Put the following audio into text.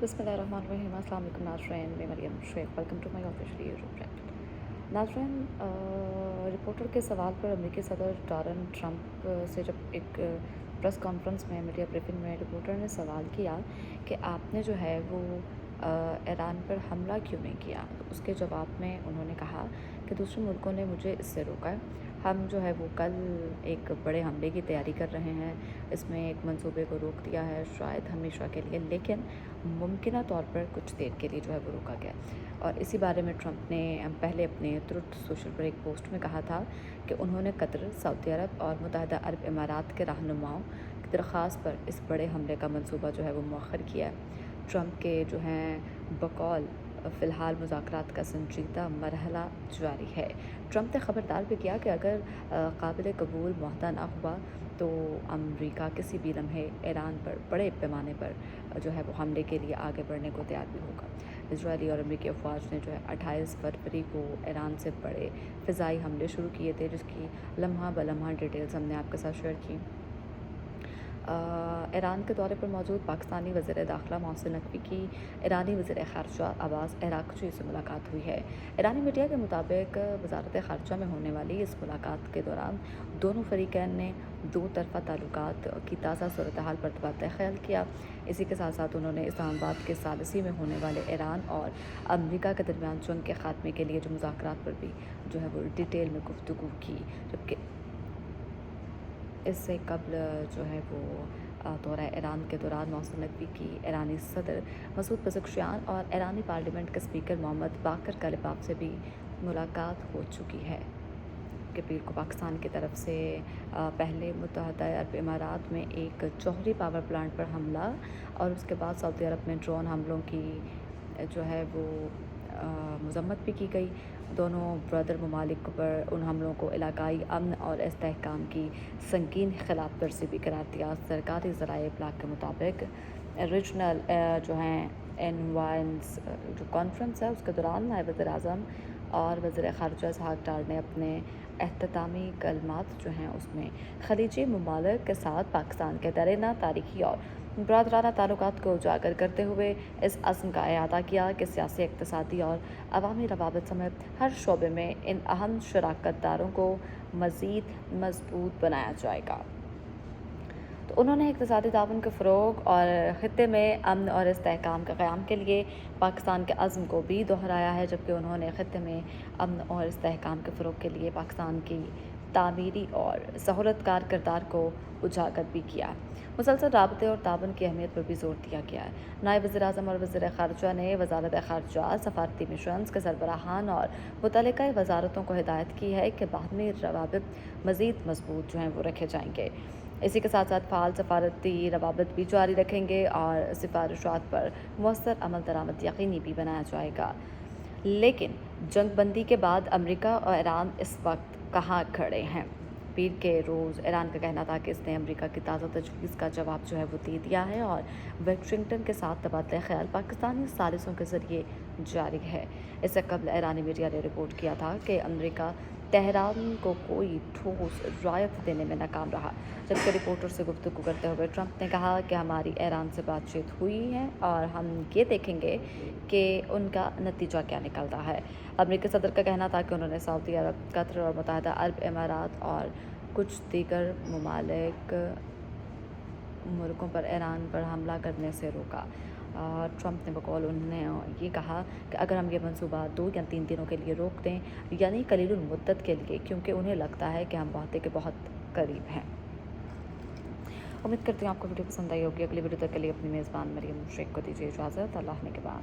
बिस्मिल्लाहिर्रहमानिर्रहीम। अस्सलाम वालेकुम नाज़रीन, मैं Maryam Sheikh. Welcome to my official YouTube channel. नाज़रीन, रिपोर्टर के सवाल पर अमेरिकी सदर डोनाल्ड ट्रंप से जब एक प्रेस कॉन्फ्रेंस में मीडिया ब्रीफिंग में रिपोर्टर ने सवाल किया कि आपने जो है वो ईरान पर हमला क्यों नहीं किया, तो उसके जवाब में उन्होंने कहा कि दूसरे मुल्कों ने मुझे इससे रोका है। हम जो है वो कल एक बड़े हमले की तैयारी कर रहे हैं, इसमें एक मंसूबे को रोक दिया है, शायद हमेशा के लिए, लेकिन मुमकिन तौर पर कुछ देर के लिए जो है वो रोका गया। और इसी बारे में ट्रंप ने पहले अपने ट्रुथ सोशल पर एक पोस्ट में कहा था कि उन्होंने कतर, सऊदी अरब और मुत्तहदा अरब इमारात के रहनुमाओं की दरख्वास्त पर इस बड़े हमले का मंसूबा जो है वो मौखर किया है। ट्रंप के जो हैं बकौल फ़िलहाल मुज़ाकरात का संजीदा मरहला जारी है। ट्रंप ने ख़बरदार भी किया कि अगर काबिल कबूल मुआहदा ना हुआ तो अमेरिका किसी भी लम्हे ईरान पर बड़े पैमाने पर जो है वो हमले के लिए आगे बढ़ने को तैयार भी होगा। इजरायली और अमेरिकी अफवाज ने जो है 28 फरवरी को ईरान से बड़े फ़िज़ाई हमले शुरू किए थे, जिसकी लम्हा ब लम्हा डिटेल्स हमने आपके साथ शेयर की। ईरान के दौरे पर मौजूद पाकिस्तानी वज़ीर दाखिला मोहसिन नकवी की ईरानी वज़ीर ख़ारजा अब्बास अराग़ची से मुलाकात हुई है। ईरानी मीडिया के मुताबिक वज़ारत ख़ारजा में होने वाली इस मुलाकात के दौरान दोनों फ़रीक़ैन ने दो तरफ़ा ताल्लुकात की ताज़ा सूरत हाल पर तबादला ख़्याल किया। इसी के साथ साथ उन्होंने इस्लामाबाद के सालिसी में होने वाले ईरान और अमेरिका के दरमियान जंग के ख़ात्मे के लिए जो मुज़ाकरात पर भी जो है वो डिटेल में गुफ्तगू की। जबकि इससे कबल जो है वो दौरा ईरान के दौरान मोहसिन नकवी की ईरानी सदर मसूद पज़ेश्कियान और ईरानी पार्लियामेंट के स्पीकर मोहम्मद बाकर कलिबाफ से भी मुलाकात हो चुकी है। कि पीर को पाकिस्तान की तरफ से पहले मुत्तहदा अरब इमारात में एक जौहरी पावर प्लांट पर हमला और उसके बाद सऊदी अरब में ड्रोन हमलों की जो है वो मज़म्मत भी की गई। दोनों ब्रदर ममालिक पर उन हमलों को इलाकाई अमन और इस्तेहकाम की संगीन खिलाफ वर्जी भी करार दिया। सरकारी ज़राए इब्लाग के मुताबिक रीजनल जो हैं एनवायंस जो कॉन्फ्रेंस है उसके दौरान नायब वज़ीर-ए-आज़म और वज़ीर ख़ारजा इसहाक़ डार ने अपने एहततामी कलमात जो हैं उसमें ख़लीजी ममालिक के साथ पाकिस्तान के दरीना तारीख़ी और बरादराना ताल्लुकात को उजागर करते हुए इस अज़्म का इआदा किया कि सियासी, इक़्तिसादी और अवामी रवाबित समेत हर शोबे में इन अहम शराकत दारों को मज़ीद मजबूत बनाया जाएगा। तो उन्होंने इक़्तिसादी ताउन के फ़रोग़ और ख़ित्ते में अमन और इस्तेहकाम के क़याम के लिए पाकिस्तान के अज़्म को भी दोहराया है, जबकि उन्होंने ख़ित्ते में अमन और इस्तेहकाम के फ़रोग़ के लिए पाकिस्तान की तामीरी और सहूलतकार किरदार को उजागर भी किया। मुसलसल राबते और ताउन की अहमियत पर भी ज़ोर दिया गया है। नायब वज़ीर-ए-आज़म और वज़ीर ख़ारजा ने वज़ारत ख़ारजा, सफ़ारती मिशन्स के सरबराहान और मुतल्लिक़ा वज़ारतों को हिदायत की है कि बाहमी रवाबित मज़ीद मजबूत जो हैं वो रखे जाएंगे। इसी के साथ साथ फ़ाल सफ़ारती रवाबित भी जारी रखेंगे और सिफारिशात पर मौसर अमल दरामद यकीनी भी बनाया जाएगा। लेकिन जंग बंदी के बाद अमेरिका और ईरान इस वक्त कहाँ खड़े हैं? पीर के रोज़ ईरान का कहना था कि इसने अमेरिका की ताज़ा तजवीज़ का जवाब जो है वो दे दिया है और वाशिंगटन के साथ तबादला ख्याल पाकिस्तानी सालिसों के ज़रिए जारी है। इससे कबल ईरानी मीडिया ने रिपोर्ट किया था कि अमेरिका तेहरान को कोई ठोस रायत देने में नाकाम रहा, जबकि रिपोर्टर से गुफ्तगू करते हुए ट्रंप ने कहा कि हमारी ईरान से बातचीत हुई है और हम ये देखेंगे कि उनका नतीजा क्या निकलता है। अमेरिकी सदर का कहना था कि उन्होंने सऊदी अरब, कतर और मुत्तहदा अरब इमारात और कुछ दीगर मुल्कों पर ईरान पर हमला करने से रोका। ट्रंप ने बकौल उन्होंने ये कहा कि अगर हम ये मंसूबा 2 या 3 दिनों के लिए रोक दें, यानी कलीलुल मुद्दत के लिए, क्योंकि उन्हें लगता है कि हम वादे के बहुत करीब हैं। उम्मीद करती हूँ आपको वीडियो पसंद आई होगी। अगली वीडियो तक के लिए अपनी मेज़बान मरियम शेख को दीजिए इजाज़त। अल्लाह ने के बाद।